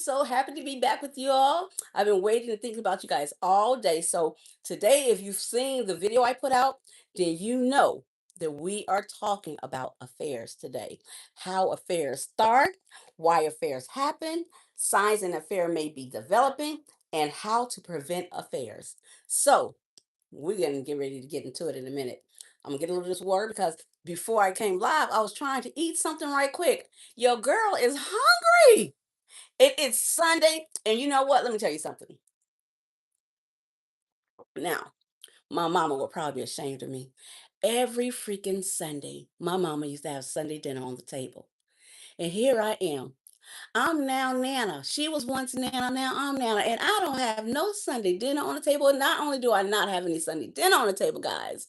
so happy to be back with you all. I've been waiting to think about you guys all day. So today, if you've seen the video I put out, then you know that we are talking about affairs today. How affairs start, why affairs happen, signs an affair may be developing, and how to prevent affairs. So we're gonna get ready to get into it in a minute. I'm gonna get a little of this water because before I came live, I was trying to eat something right quick. Your girl is hungry. It is Sunday, and you know what? Let me tell you something. Now, my mama will probably be ashamed of me. Every freaking Sunday, my mama used to have Sunday dinner on the table. And here I am. I'm now Nana. She was once Nana, now I'm Nana. And I don't have no Sunday dinner on the table. And not only do I not have any Sunday dinner on the table, guys,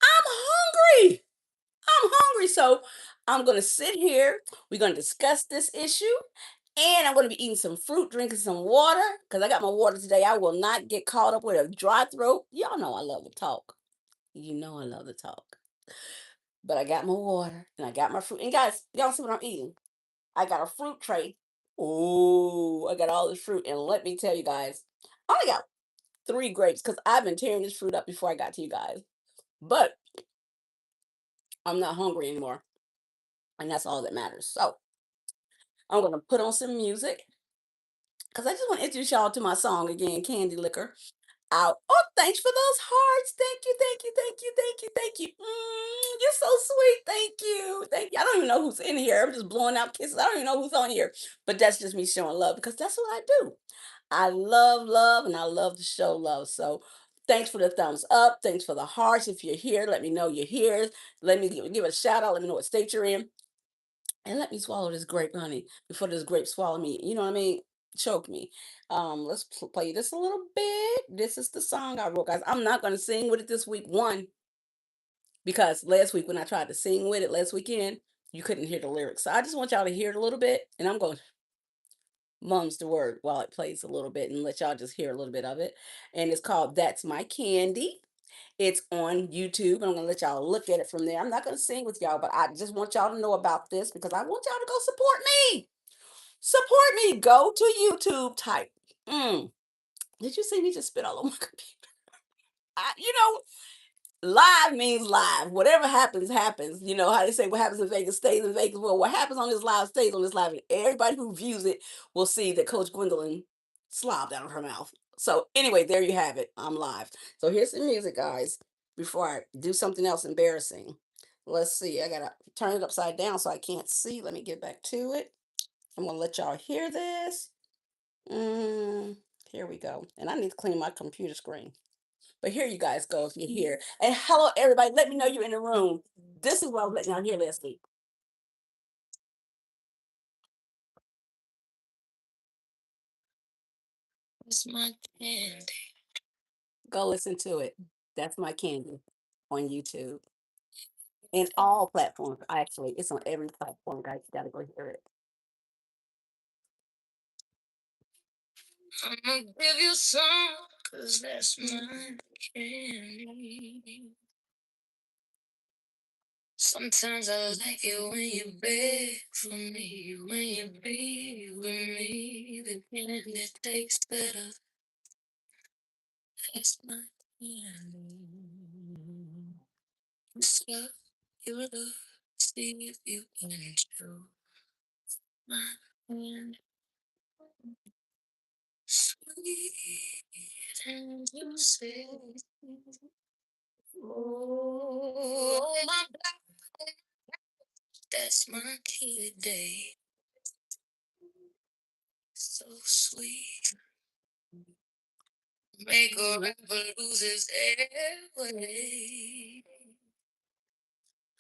I'm hungry. I'm hungry. So I'm going to sit here. We're going to discuss this issue. And I'm going to be eating some fruit, drinking some water because I got my water today. I will not get caught up with a dry throat. Y'all know I love to talk. You know I love to talk. But I got my water and I got my fruit. And guys, y'all see what I'm eating? I got a fruit tray. Oh, I got all this fruit. And let me tell you guys, I only got 3 grapes because I've been tearing this fruit up before I got to you guys. But I'm not hungry anymore. And that's all that matters. So I'm going to put on some music because I just want to introduce y'all to my song again, Candy Liquor. Out. Oh, thanks for those hearts. Thank you, thank you, thank you, thank you, thank you. You're so sweet. Thank you. Thank you. I don't even know who's in here. I'm just blowing out kisses. I don't even know who's on here. But that's just me showing love because that's what I do. I love love and I love to show love. So thanks for the thumbs up. Thanks for the hearts. If you're here, let me know you're here. Let me give a shout out. Let me know what state you're in. And let me swallow this grape, honey, before this grape swallow me. You know what I mean? Choke me. Let's play this a little bit. This is the song I wrote, guys. I'm not gonna sing with it this week. One, because last week when I tried to sing with it last weekend, you couldn't hear the lyrics. So I just want y'all to hear it a little bit, and I'm going to mum's the word while it plays a little bit and let y'all just hear a little bit of it. And it's called "That's My Candy." It's on YouTube, and I'm gonna let y'all look at it from there. I'm not gonna sing with y'all, but I just want y'all to know about this because I want y'all to go support me. Support me. Go to YouTube. Type. Mm. Did you see me just spit all over my computer? You know, live means live. Whatever happens, happens. You know how they say what happens in Vegas stays in Vegas. Well, what happens on this live stays on this live, and everybody who views it will see that Coach Gwendolyn slobbed out of her mouth. So anyway, there you have it. I'm live. So here's the music, guys. Before I do something else embarrassing, let's see. I gotta turn it upside down so I can't see. Let me get back to it. I'm gonna let y'all hear this. Mm, here we go. And I need to clean my computer screen. But here you guys go if you're here. And hello, everybody. Let me know you're in the room. This is what I was letting y'all hear last week. It's my candy. Go listen to it. That's my candy on YouTube. And all platforms, actually. It's on every platform, guys. You gotta go hear it. I'm gonna give you some, cause that's my candy. Sometimes I like it when you beg for me, when you be with me. The candy tastes better. That's my candy. Stop your love, see if you can show my hand. Sweet and you say, oh my God, that's my candy. So sweet. Make a rapper lose his airway.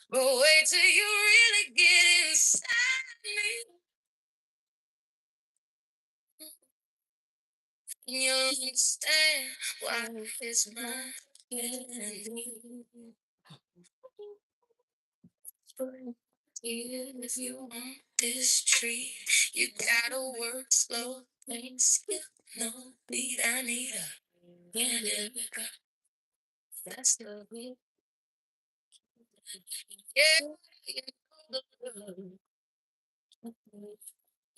But wait till you really get inside me. You'll understand why it's my candy. If you want this treat, you gotta work slow. Ain't skip no beat. I need a candy liquor. That's the beat. Yeah, you know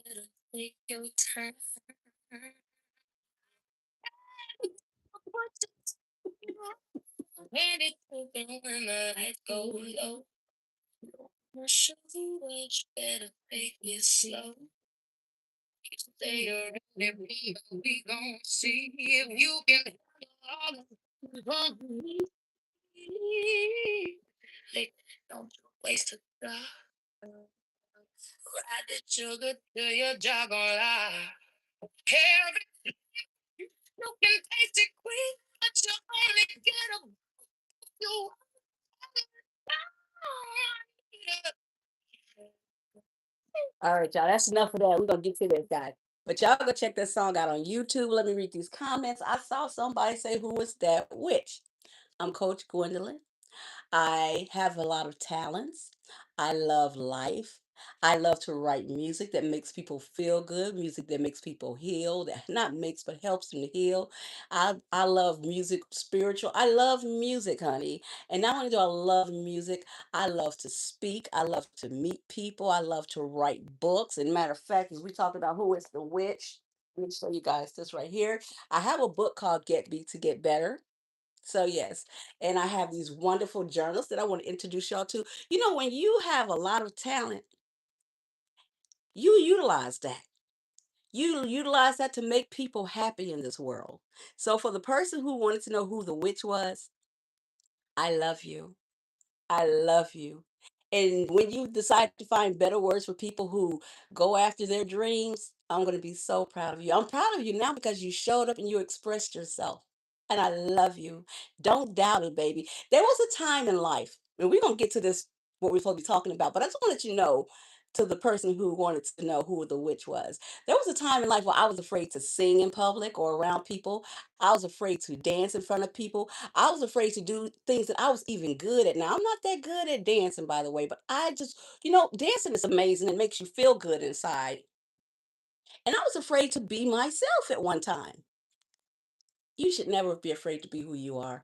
the Take your time. When it open when the light go low, I'll show you what you better take it slow. Stay around every we gon' see if you can handle all of me. Hey, don't you waste a thought. Ride the sugar till your jaw gon' lie. Every you can taste it quick, but you only get a you. All right, y'all. That's enough of that. We're gonna get to this guy. But y'all go check this song out on YouTube. Let me read these comments. I saw somebody say, "Who is that witch?" I'm Coach Gwendolyn. I have a lot of talents. I love life. I love to write music that makes people feel good, music that makes people heal, that not makes but helps them to heal. I love music, spiritual. I love music, honey. And not only do I love music, I love to speak. I love to meet people. I love to write books. And matter of fact, as we talk about who is the witch, let me show you guys this right here. I have a book called Get Beat to Get Better. So yes, and I have these wonderful journals that I want to introduce y'all to. You know, when you have a lot of talent, you utilize that. You utilize that to make people happy in this world. So for the person who wanted to know who the witch was, I love you. I love you. And when you decide to find better words for people who go after their dreams, I'm going to be so proud of you. I'm proud of you now because you showed up and you expressed yourself. And I love you. Don't doubt it, baby. There was a time in life, and we're going to get to this, what we're supposed to be talking about, but I just want to let you know to the person who wanted to know who the witch was. There was a time in life where I was afraid to sing in public or around people. I was afraid to dance in front of people. I was afraid to do things that I was even good at. Now, I'm not that good at dancing, by the way, but I just, dancing is amazing. It makes you feel good inside. And I was afraid to be myself at one time. You should never be afraid to be who you are.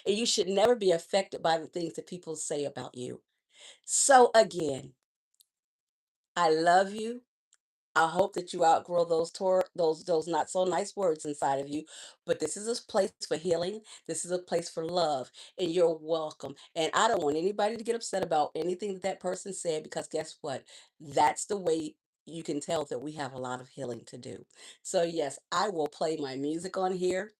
And you should never be affected by the things that people say about you. So, again, I love you. I hope that you outgrow those not so nice words inside of you. But this is a place for healing. This is a place for love, and you're welcome. And I don't want anybody to get upset about anything that that person said because guess what? That's the way you can tell that we have a lot of healing to do. So yes, I will play my music on here.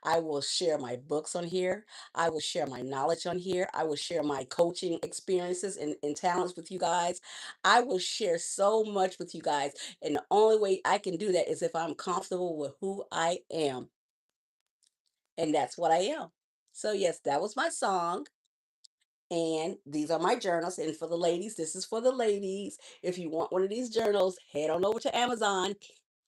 I will share my books on here. I will share my knowledge on here. I will share my coaching experiences and talents with you guys. I will share so much with you guys. And the only way I can do that is if I'm comfortable with who I am. And that's what I am. So, yes, that was my song. And these are my journals. And for the ladies, this is for the ladies. If you want one of these journals, head on over to Amazon,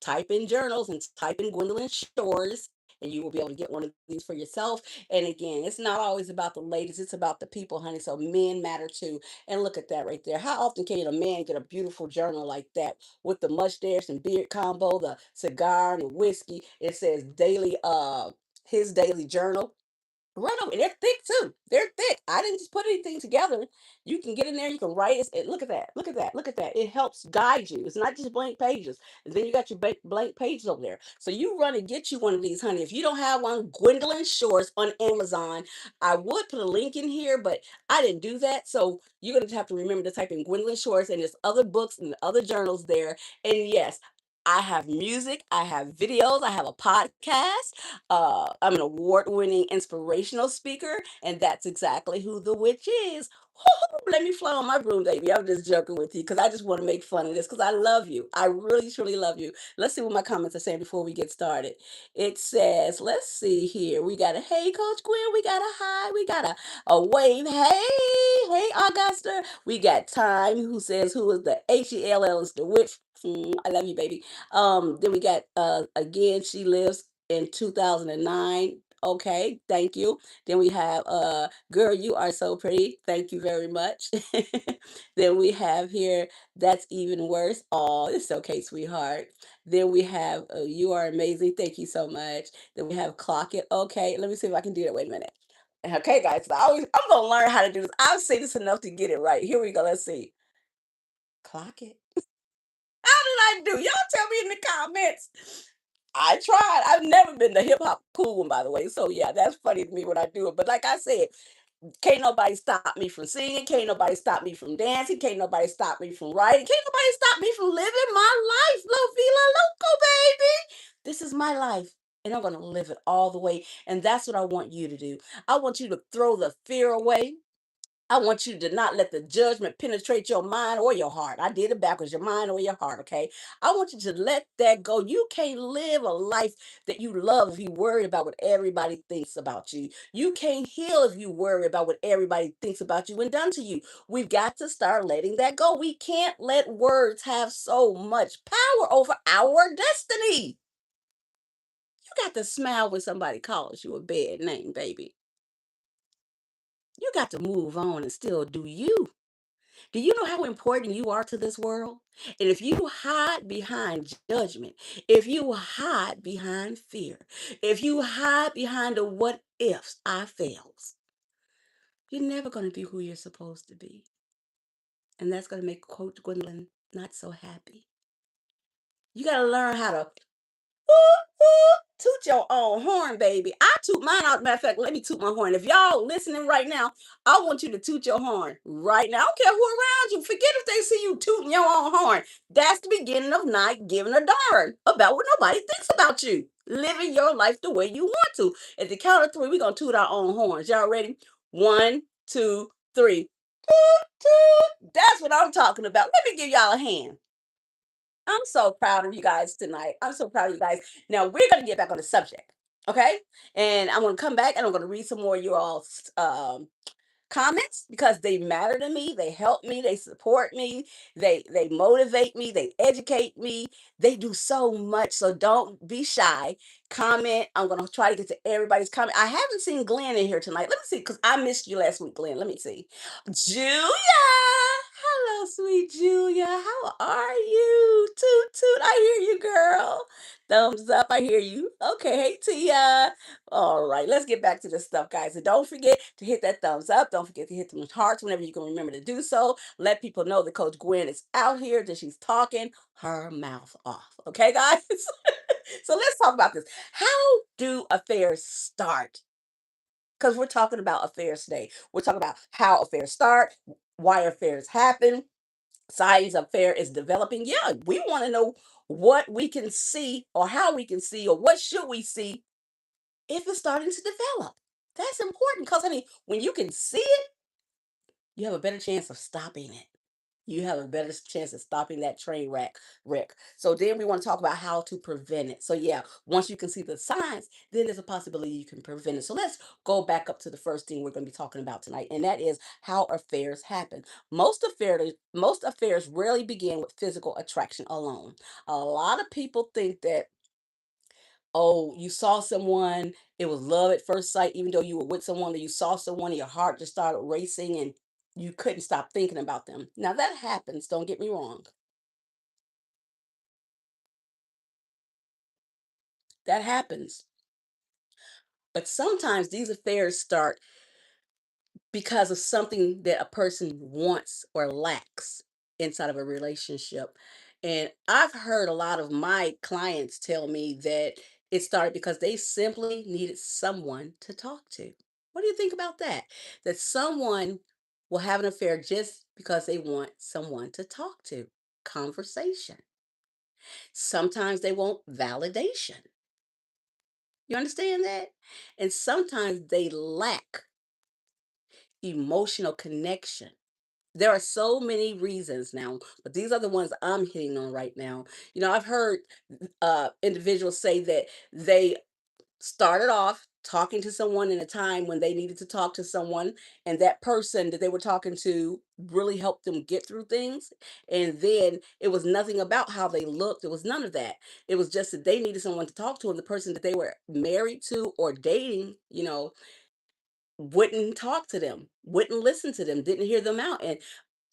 type in journals and type in Gwendolyn Shores, and you will be able to get one of these for yourself. And again, it's not always about the ladies, it's about the people, honey. So men matter too. And look at that right there. How often can a man get a beautiful journal like that with the mustache and beard combo, the cigar and the whiskey? It says his daily journal. Right over, they're thick too. They're thick. I didn't just put anything together. You can get in there, you can write it. Look at that. Look at that. Look at that. It helps guide you. It's not just blank pages. And then you got your blank pages over there. So you run and get you one of these, honey. If you don't have one, Gwendolyn Shores on Amazon. I would put a link in here, but I didn't do that. So you're gonna have to remember to type in Gwendolyn Shores, and there's other books and other journals there. And yes, I have music, I have videos, I have a podcast. I'm an award-winning inspirational speaker, and that's exactly who the witch is. Woo-hoo, let me fly on my broom, baby. I'm just joking with you because I just want to make fun of this because I love you. I really, truly love you. Let's see what my comments are saying before we get started. It says, let's see here. We got a hey, Coach Gwen. We got a hi. We got a wave. Hey, Augusta. We got Time who says, who is the Hell is the witch. I love you, baby. Then we got again, she lives in 2009. Okay, thank you. Then we have girl, you are so pretty. Thank you very much. Then we have here, that's even worse. Oh, it's okay, sweetheart. Then we have you are amazing. Thank you so much. Then we have clock it. Okay, let me see if I can do that. Wait a minute. Okay, guys, I'm gonna learn how to do this. I've seen this enough to get it right. Here we go. Let's see. Clock it. How I do? Y'all tell me in the comments. I tried. I've never been the hip hop cool one, by the way. So yeah, that's funny to me when I do it. But like I said, can't nobody stop me from singing. Can't nobody stop me from dancing. Can't nobody stop me from writing. Can't nobody stop me from living my life. La Vila Loco, baby. This is my life. And I'm going to live it all the way. And that's what I want you to do. I want you to throw the fear away. I want you to not let the judgment penetrate your mind or your heart. I did it backwards, your mind or your heart, okay? I want you to let that go. You can't live a life that you love if you worry about what everybody thinks about you. You can't heal if you worry about what everybody thinks about you and done to you. We've got to start letting that go. We can't let words have so much power over our destiny. You got to smile when somebody calls you a bad name, baby. You got to move on and still do you. Do you know how important you are to this world? And if you hide behind judgment, if you hide behind fear, if you hide behind the what ifs, I fails, you're never going to be who you're supposed to be. And that's going to make Coach Gwendolyn not so happy. You got to learn how to toot your own horn, baby. I toot mine out. Matter of fact, let me toot my horn. If y'all listening right now, I want you to toot your horn right now. I don't care who around you. Forget if they see you tooting your own horn. That's the beginning of not giving a darn about what nobody thinks about you. Living your life the way you want to. At the count of three, we're going to toot our own horns. Y'all ready? One, two, three. Toot, toot. That's what I'm talking about. Let me give y'all a hand. I'm so proud of you guys tonight. I'm so proud of you guys. Now we're gonna get back on the subject, okay? And I'm gonna come back and I'm gonna read some more of your all's comments because they matter to me. They help me. They support me. They motivate me. They educate me. They do so much. So don't be shy. Comment. I'm gonna try to get to everybody's comment. I haven't seen Glenn in here tonight. Let me see because I missed you last week, Glenn. Let me see. Julia. Hello, sweet Julia. How are you? Toot toot. I hear you, girl. Thumbs up. I hear you. Okay. Hey, Tia. All right, let's get back to this stuff, guys. And don't forget to hit that thumbs up. Don't forget to hit the hearts whenever you can remember to do so. Let people know that Coach Gwen is out here, that she's talking her mouth off. Okay, guys? So let's talk about this. How do affairs start? Because we're talking about affairs today. We're talking about how affairs start, why affairs happen, signs affair is developing. Yeah, we want to know what we can see or how we can see or what should we see if it's starting to develop. That's important because I mean, when you can see it, you have a better chance of stopping it. You have a better chance of stopping that train wreck. So then we want to talk about how to prevent it. So yeah, once you can see the signs, then there's a possibility you can prevent it. So let's go back up to the first thing we're going to be talking about tonight, and that is how affairs happen. Most affairs rarely begin with physical attraction alone. A lot of people think that, oh, you saw someone, it was love at first sight, even though you were with someone, or you saw someone and your heart just started racing and you couldn't stop thinking about them. Now that happens, don't get me wrong. That happens. But sometimes these affairs start because of something that a person wants or lacks inside of a relationship. And I've heard a lot of my clients tell me that it started because they simply needed someone to talk to. What do you think about that? That someone will have an affair just because they want someone to talk to. Conversation. Sometimes they want validation. You understand that? And sometimes they lack emotional connection. There are so many reasons now, but these are the ones I'm hitting on right now. I've heard individuals say that they started off talking to someone in a time when they needed to talk to someone, and that person that they were talking to really helped them get through things. And then it was nothing about how they looked, it was none of that. It was just that they needed someone to talk to, and the person that they were married to or dating, wouldn't talk to them, wouldn't listen to them, didn't hear them out. And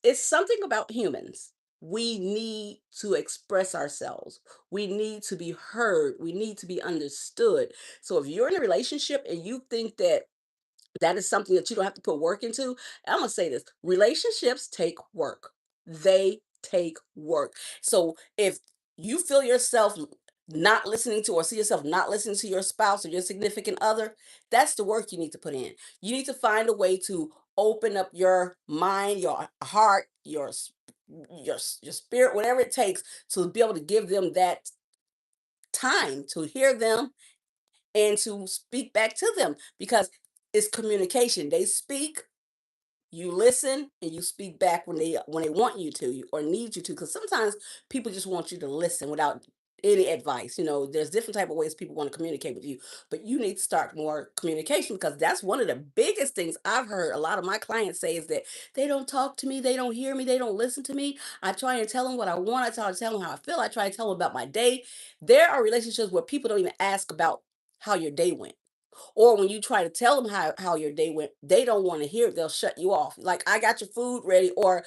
it's something about humans. We need to express ourselves. We need to be heard. We need to be understood. So if you're in a relationship and you think that that is something that you don't have to put work into, I'm going to say this: relationships take work. They take work. So if you feel yourself not listening to or see yourself not listening to your spouse or your significant other, that's the work you need to put in. You need to find a way to open up your mind, your heart, your spirit, whatever it takes to be able to give them that time to hear them and to speak back to them because it's communication. They speak, you listen, and you speak back when they want you to or need you to, because sometimes people just want you to listen without any advice. There's different type of ways people want to communicate with you, but you need to start more communication, because that's one of the biggest things I've heard a lot of my clients say is that they don't talk to me, they don't hear me, they don't listen to me. I try and tell them what I want, I try to tell them how I feel, I try to tell them about my day. There are relationships where people don't even ask about how your day went, or when you try to tell them how your day went, they don't want to hear it. They'll shut you off. Like, I got your food ready, or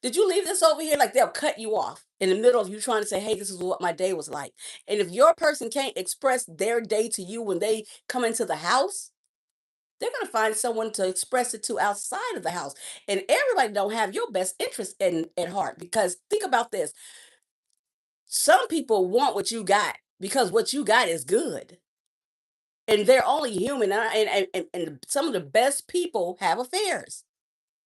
did you leave this over here? Like, they'll cut you off in the middle of you trying to say, hey, this is what my day was like. And if your person can't express their day to you when they come into the house, they're gonna find someone to express it to outside of the house. And everybody don't have your best interest at heart. Because think about this. Some people want what you got because what you got is good, and they're only human. And some of the best people have affairs.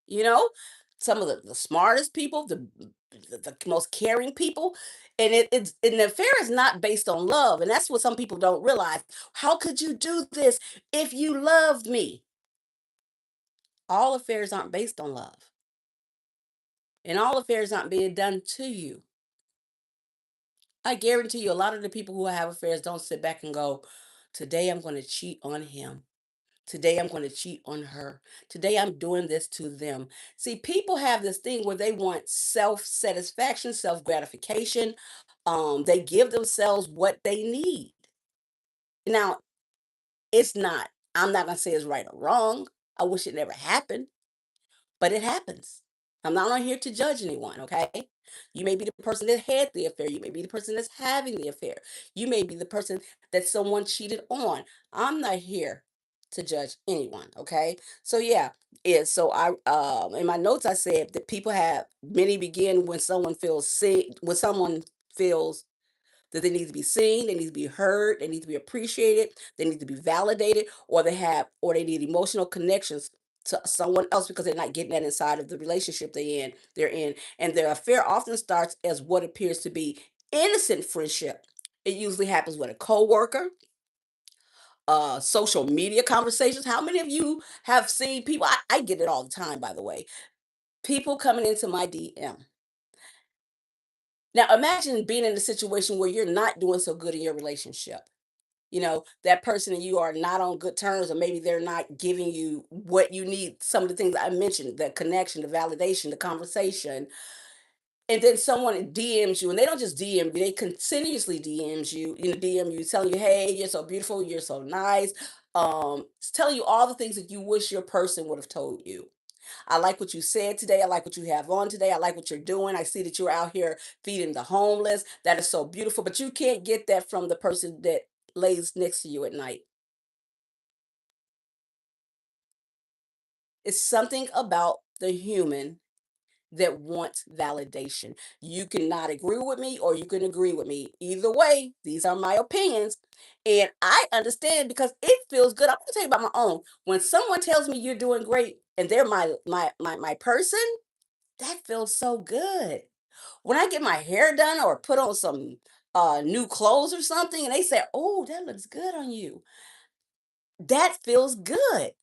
You know, some of the smartest people, the most caring people, and the affair is not based on love, and that's what some people don't realize. How could you do this if you loved me? All affairs aren't based on love, and all affairs aren't being done to you. I guarantee you, a lot of the people who have affairs don't sit back and go, "Today I'm going to cheat on him. Today I'm going to cheat on her. Today I'm doing this to them." See, people have this thing where they want self satisfaction, self gratification. They give themselves what they need. Now, I'm not going to say it's right or wrong. I wish it never happened, but it happens. I'm not on here to judge anyone, okay? You may be the person that had the affair. You may be the person that's having the affair. You may be the person that someone cheated on. I'm not here to judge anyone, okay? So yeah, so I in my notes I said that people have many begin when someone feels sick, when someone feels that they need to be seen, they need to be heard, they need to be appreciated, they need to be validated, or they need emotional connections to someone else because they're not getting that inside of the relationship they're in. And their affair often starts as what appears to be innocent friendship. It usually happens with a coworker, social media conversations. How many of you have seen people? I get it all the time, by the way. People coming into my DM. Now imagine being in a situation where you're not doing so good in your relationship. That person and you are not on good terms, or maybe they're not giving you what you need. Some of the things I mentioned, the connection, the validation, the conversation. And then someone DMs you, and they don't just DM you, they continuously DM you, telling you, hey, you're so beautiful, you're so nice. It's telling you all the things that you wish your person would have told you. I like what you said today. I like what you have on today. I like what you're doing. I see that you're out here feeding the homeless. That is so beautiful. But you can't get that from the person that lays next to you at night. It's something about the human that wants validation. You cannot agree with me or you can agree with me. Either way, these are my opinions. And I understand because it feels good. I'm gonna tell you about my own. When someone tells me you're doing great and they're my person, that feels so good. When I get my hair done or put on some new clothes or something and they say, "Oh, that looks good on you." That feels good.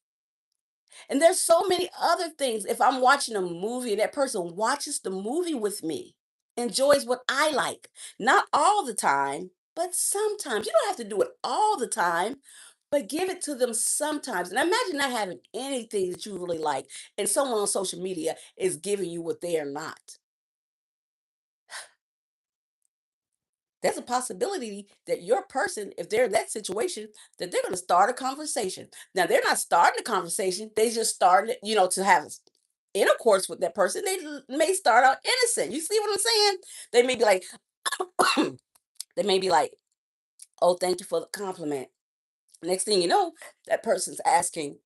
And there's so many other things. If I'm watching a movie and that person watches the movie with me, enjoys what I like, not all the time, but sometimes. You don't have to do it all the time, but give it to them sometimes. And imagine not having anything that you really like, and someone on social media is giving you what they are not. There's a possibility that your person, if they're in that situation, that they're going to start a conversation. Now, they're not starting a conversation. They just started, to have intercourse with that person. They may start out innocent. You see what I'm saying? They may be like, they may be like, "Oh, thank you for the compliment." Next thing you know, that person's asking,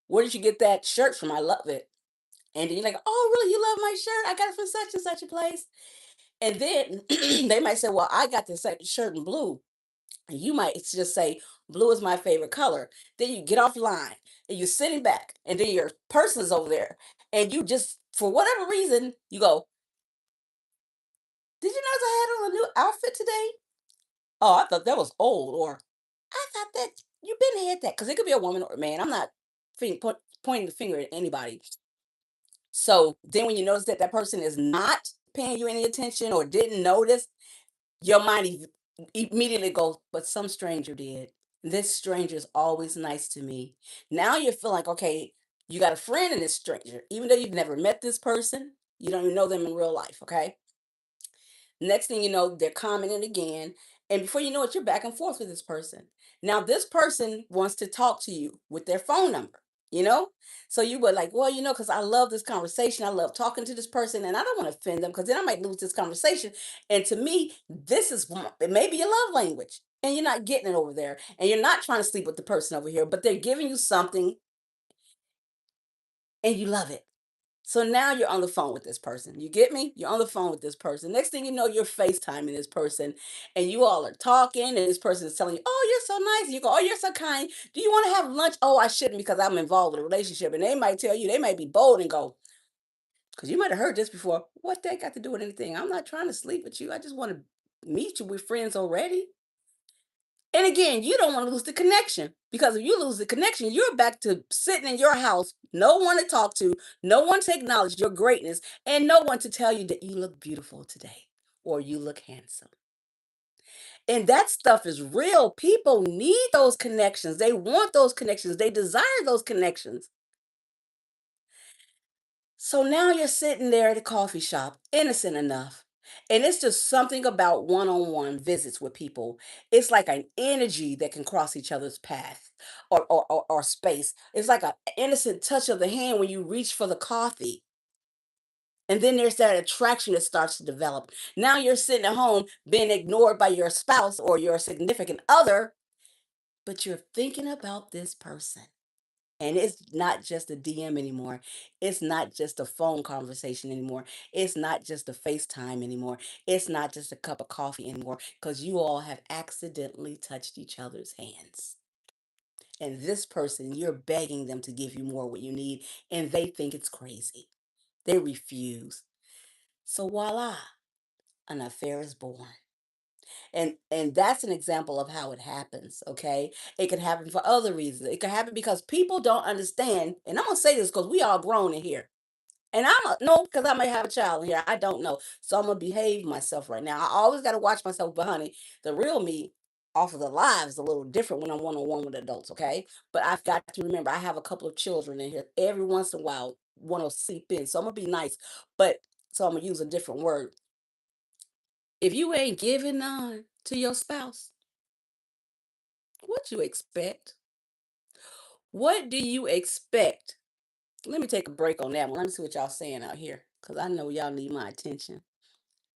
"Where did you get that shirt from? I love it." And then you're like, oh, really? You love my shirt? I got it from such and such a place. And then they might say, well, I got this shirt in blue. And you might just say, blue is my favorite color. Then you get off line and you're sitting back, and then your person's over there. And you just, for whatever reason, you go, did you notice I had on a new outfit today? Oh, I thought that was old. Or I thought that you been had that. Because it could be a woman or a man. I'm not pointing the finger at anybody. So then when you notice that that person is not paying you any attention or didn't notice, your mind immediately goes, but some stranger did. This stranger is always nice to me. Now you feel like, okay, you got a friend in this stranger, even though you've never met this person, you don't even know them in real life, okay? Next thing you know, they're commenting again. And before you know it, you're back and forth with this person. Now, this person wants to talk to you with their phone number, you know? So you were like, well, because I love this conversation. I love talking to this person, and I don't want to offend them because then I might lose this conversation. And to me, this is it may be your love language, and you're not getting it over there. And you're not trying to sleep with the person over here, but they're giving you something and you love it. So now you're on the phone with this person. You get me? You're on the phone with this person. Next thing you know, you're FaceTiming this person and you all are talking, and this person is telling you, oh, you're so nice. And you go, oh, you're so kind. Do you want to have lunch? Oh, I shouldn't because I'm involved in a relationship. And they might tell you, they might be bold and go, because you might have heard this before. What that got to do with anything? I'm not trying to sleep with you. I just want to meet you. We're friends already. And again, you don't want to lose the connection, because if you lose the connection, you're back to sitting in your house, no one to talk to, no one to acknowledge your greatness, and no one to tell you that you look beautiful today or you look handsome. And that stuff is real. People need those connections. They want those connections. They desire those connections. So now you're sitting there at a coffee shop, innocent enough. And it's just something about one on one visits with people. It's like an energy that can cross each other's path or space. It's like an innocent touch of the hand when you reach for the coffee. And then there's that attraction that starts to develop. Now you're sitting at home being ignored by your spouse or your significant other, but you're thinking about this person. And it's not just a DM anymore. It's not just a phone conversation anymore. It's not just a FaceTime anymore. It's not just a cup of coffee anymore, because you all have accidentally touched each other's hands. And this person, you're begging them to give you more what you need, and they think it's crazy. They refuse. So voila, an affair is born. And that's an example of how it happens, okay? It could happen for other reasons. It could happen because people don't understand, and I'm gonna say this because we all grown in here. And no, because I may have a child in here. I don't know. So I'm gonna behave myself right now. I always gotta watch myself, but honey, the real me off of the live is a little different when I'm one-on-one with adults, okay? But I've got to remember I have a couple of children in here. Every once in a while, one will seep in. So I'm gonna be nice, but so I'm gonna use a different word. If you ain't giving none to your spouse, what you expect? What do you expect? Let me take a break on that one. Let me see what y'all saying out here, because I know y'all need my attention.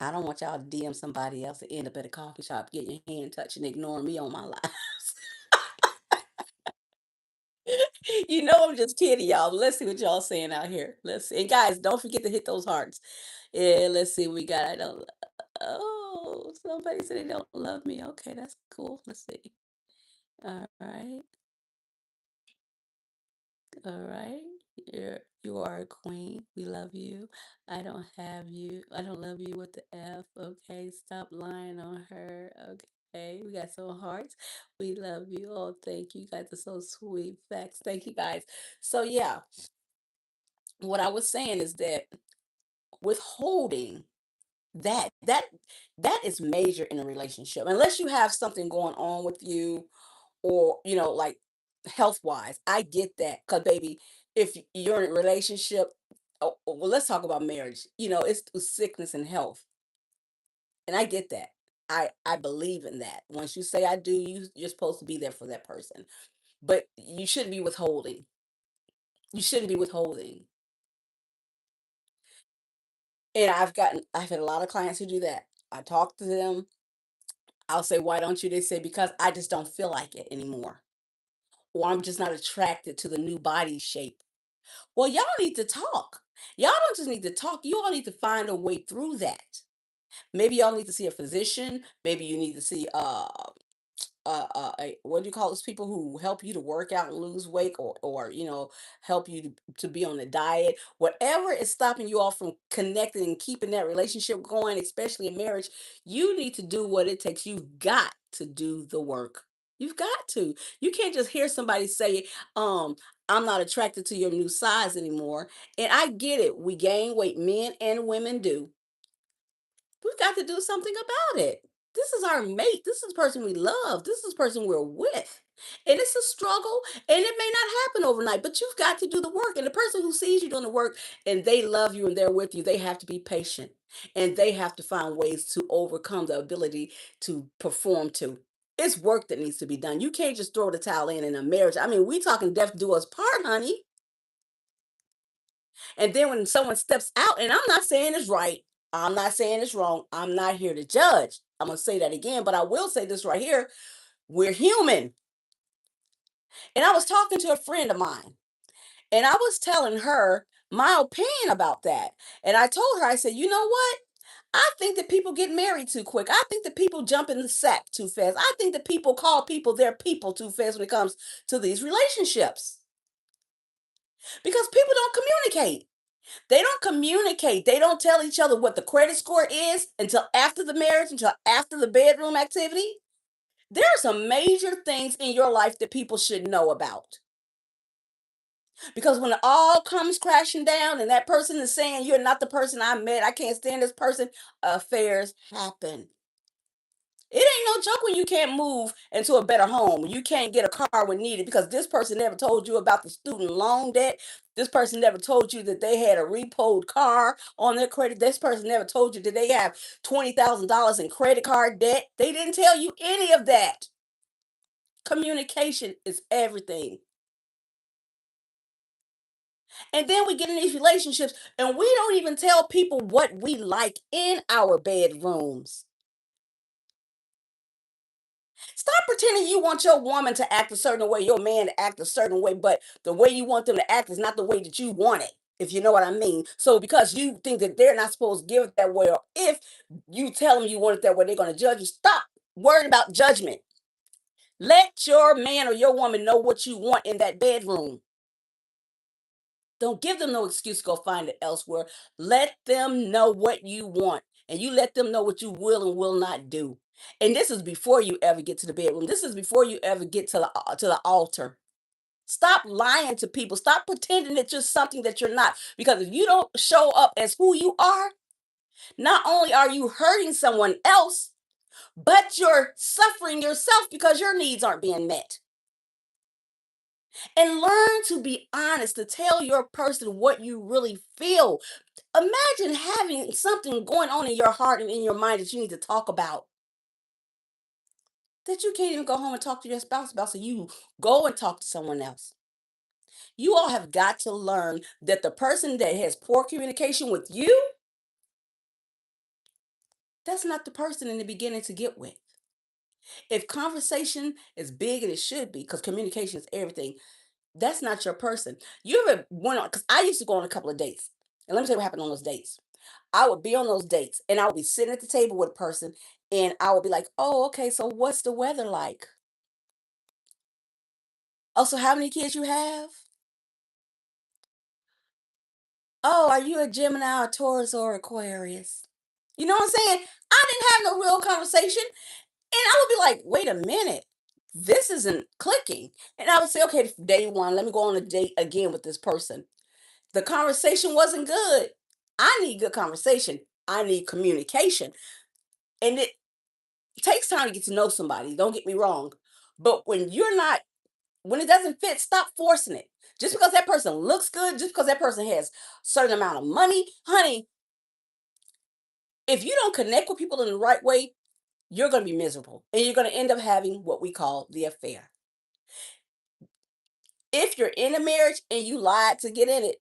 I don't want y'all to DM somebody else and end up at a coffee shop getting your hand touched and ignoring me on my lives. I'm just kidding, y'all. Let's see what y'all saying out here. Let's see. And guys, don't forget to hit those hearts. Yeah, let's see what we got. I don't. Oh, somebody said they don't love me. Okay, that's cool. Let's see. All right. All right. You are a queen. We love you. I don't have you. I don't love you with the F. Okay. Stop lying on her. Okay. We got some hearts. We love you. Oh, thank you. You guys are so sweet. Facts. Thank you guys. So yeah, what I was saying is that withholding that is major in a relationship. Unless you have something going on with you, or like health wise, I get that, because baby, if you're in a relationship, well, let's talk about marriage. It's through sickness and health, and I get that. I believe in that. Once you say I do, you're supposed to be there for that person, but you shouldn't be withholding. You shouldn't be withholding. And I've had a lot of clients who do that. I talk to them. I'll say, why don't you? They say, because I just don't feel like it anymore, or I'm just not attracted to the new body shape. Well, y'all need to talk. Y'all don't just need to talk. You all need to find a way through that. Maybe y'all need to see a physician. Maybe you need to see what do you call those people who help you to work out and lose weight, or help you to be on the diet. Whatever is stopping you all from connecting and keeping that relationship going, especially in marriage, you need to do what it takes. You've got to do the work. You've got to. You can't just hear somebody say, I'm not attracted to your new size anymore. And I get it, we gain weight, men and women do. We've got to do something about it. This is our mate. This is the person we love. This is the person we're with. And it's a struggle, and it may not happen overnight, but you've got to do the work. And the person who sees you doing the work and they love you and they're with you, they have to be patient, and they have to find ways to overcome the ability to perform to. It's work that needs to be done. You can't just throw the towel in a marriage. I mean, we talking death do us part, honey. And then when someone steps out, and I'm not saying it's right, I'm not saying it's wrong, I'm not here to judge. I'm going to say that again, but I will say this right here. We're human. And I was talking to a friend of mine, and I was telling her my opinion about that. And I told her, I said, you know what? I think that people get married too quick. I think that people jump in the sack too fast. I think that people call people their people too fast when it comes to these relationships, because people don't communicate. They don't communicate. They don't tell each other what the credit score is until after the marriage, until after the bedroom activity. There are some major things in your life that people should know about. Because when it all comes crashing down and that person is saying, you're not the person I met, I can't stand this person, affairs happen. It ain't no joke when you can't move into a better home. You can't get a car when needed because this person never told you about the student loan debt. This person never told you that they had a repoed car on their credit. This person never told you that they have $20,000 in credit card debt. They didn't tell you any of that. Communication is everything. And then we get in these relationships and we don't even tell people what we like in our bedrooms. Stop pretending you want your woman to act a certain way, your man to act a certain way, but the way you want them to act is not the way that you want it, if you know what I mean. So because you think that they're not supposed to give it that way, or if you tell them you want it that way, they're going to judge you. Stop worrying about judgment. Let your man or your woman know what you want in that bedroom. Don't give them no excuse to go find it elsewhere. Let them know what you want, and you let them know what you will and will not do. And this is before you ever get to the bedroom. This is before you ever get to the altar. Stop lying to people. Stop pretending that you're something that you're not. Because if you don't show up as who you are, not only are you hurting someone else, but you're suffering yourself because your needs aren't being met. And learn to be honest, to tell your person what you really feel. Imagine having something going on in your heart and in your mind that you need to talk about, that you can't even go home and talk to your spouse about, so you go and talk to someone else. You all have got to learn that the person that has poor communication with you, that's not the person in the beginning to get with. If conversation is big, and it should be, because communication is everything, that's not your person. You ever went on, because I used to go on a couple of dates. And let me tell you what happened on those dates. I would be on those dates and I would be sitting at the table with a person, and I would be like, oh, okay, so what's the weather like? Oh, so how many kids you have? Oh, are you a Gemini, or Taurus, or Aquarius? You know what I'm saying? I didn't have no real conversation. And I would be like, wait a minute, this isn't clicking. And I would say, okay, day one, let me go on a date again with this person. The conversation wasn't good. I need good conversation. I need communication. And it takes time to get to know somebody. Don't get me wrong. But when it doesn't fit, stop forcing it. Just because that person looks good, just because that person has a certain amount of money, honey, if you don't connect with people in the right way, you're going to be miserable. And you're going to end up having what we call the affair. If you're in a marriage and you lied to get in it,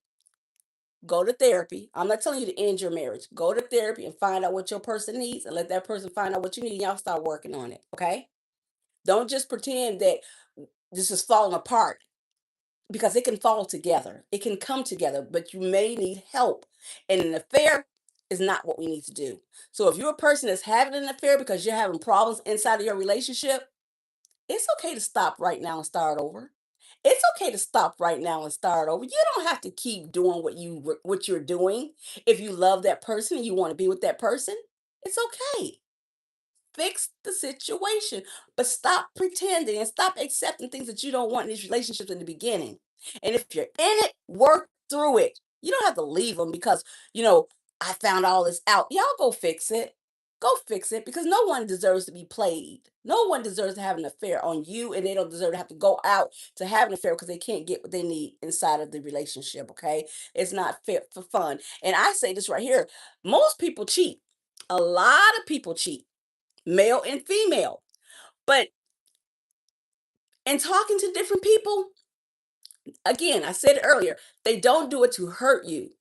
go to therapy. I'm not telling you to end your marriage. Go to therapy and find out what your person needs, and let that person find out what you need, and y'all start working on it. Okay? Don't just pretend that this is falling apart. because it can fall together. It can come together, but you may need help. And an affair is not what we need to do. So if you're a person that's having an affair because you're having problems inside of your relationship, it's okay to stop right now and start over. It's okay to stop right now and start over. You don't have to keep doing what you're doing. If you love that person and you want to be with that person, it's okay. Fix the situation, but stop pretending and stop accepting things that you don't want in these relationships in the beginning. And if you're in it, work through it. You don't have to leave them because, you know, I found all this out. Y'all go fix it. Go fix it because no one deserves to be played. No one deserves to have an affair on you, and they don't deserve to have to go out to have an affair because they can't get what they need inside of the relationship. Okay. It's not fit for fun. And I say this right here, most people cheat. A lot of people cheat, male and female. But in talking to different people, again, I said it earlier, they don't do it to hurt you.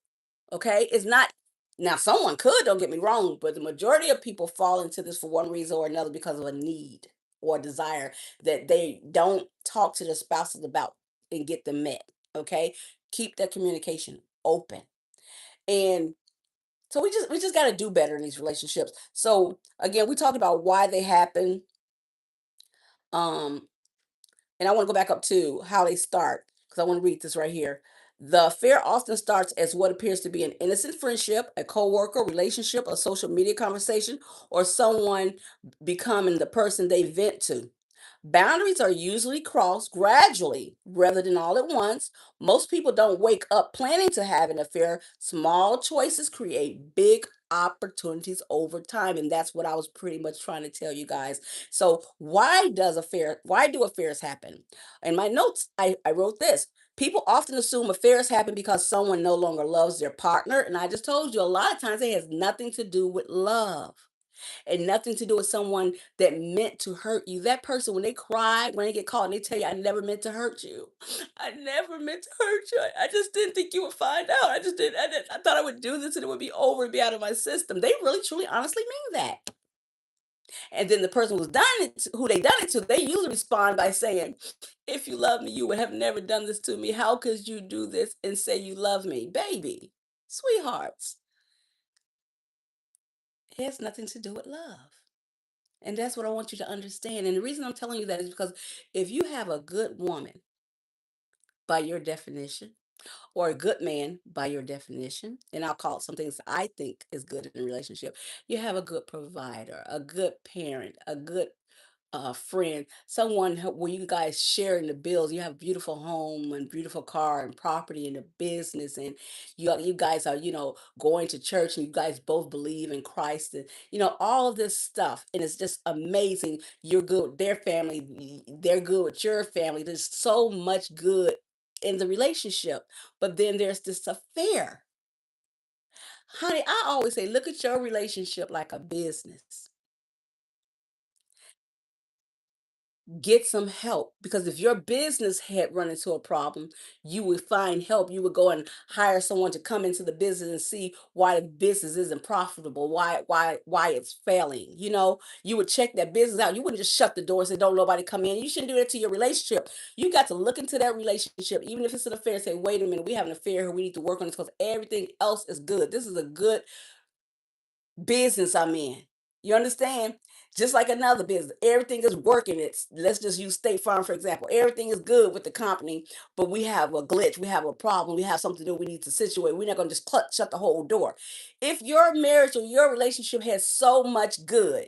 Okay. It's not, now someone could, don't get me wrong, but the majority of people fall into this for one reason or another because of a need or a desire that they don't talk to their spouses about and get them met. Okay. Keep that communication open. And so we just got to do better in these relationships. So again, we talked about why they happen. Um, And I want to go back up to how they start because I want to read this right here. The affair often starts as what appears to be an innocent friendship, a coworker relationship, a social media conversation, or someone becoming the person they vent to. Boundaries are usually crossed gradually rather than all at once. Most people don't wake up planning to have an affair. Small choices create big opportunities over time. And that's what I was pretty much trying to tell you guys. So why do affairs happen? In my notes, I wrote this. People often assume affairs happen because someone no longer loves their partner. And I just told you a lot of times it has nothing to do with love and nothing to do with someone that meant to hurt you. That person, when they cry, when they get caught and they tell you, I never meant to hurt you. I never meant to hurt you. I just didn't think you would find out. I thought I would do this and it would be over and be out of my system. They really, truly, honestly mean that. And then the person who's done it, who they done it to, they usually respond by saying, if you love me, you would have never done this to me. How could you do this and say you love me? Baby, sweethearts, it has nothing to do with love. And that's what I want you to understand. And the reason I'm telling you that is because if you have a good woman by your definition, or a good man by your definition, and I'll call it some things I think is good in a relationship, you have a good provider, a good parent, a good friend, someone where you guys sharing the bills. You have a beautiful home and beautiful car and property and a business, and you guys are going to church and you guys both believe in Christ and all of this stuff, and it's just amazing. You're good with their family, they're good with your family. There's so much good in the relationship, but then there's this affair. Honey, I always say, look at your relationship like a business. Get some help, because if your business had run into a problem, you would find help. You would go and hire someone to come into the business and see why the business isn't profitable, why it's failing. You would check that business out. You wouldn't just shut the door and say don't nobody come in. You shouldn't do that to your relationship. You got to look into that relationship, even if it's an affair, and say, wait a minute, we have an affair here, we need to work on this because everything else is good. This is a good business I'm in. You understand? Just like another business, everything is working. Let's just use State Farm for example. Everything is good with the company, but we have a glitch, we have a problem, we have something to do. We need to situate. We're not going to just shut the whole door. If your marriage or your relationship has so much good,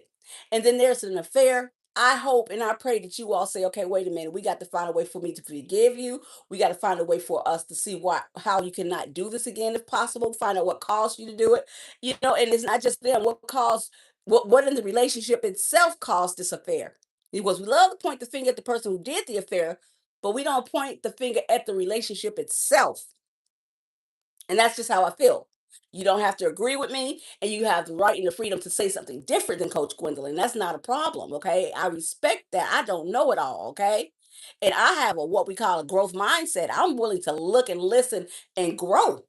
and then there's an affair, I hope and I pray that you all say, okay, wait a minute, we got to find a way for me to forgive you. We got to find a way for us to see how you cannot do this again if possible. Find out what caused you to do it. And it's not just them. What in the relationship itself caused this affair? Because we love to point the finger at the person who did the affair, but we don't point the finger at the relationship itself. And that's just how I feel. You don't have to agree with me, and you have the right and the freedom to say something different than Coach Gwendolyn. That's not a problem, okay? I respect that. I don't know it all, okay? And I have what we call a growth mindset. I'm willing to look and listen and grow.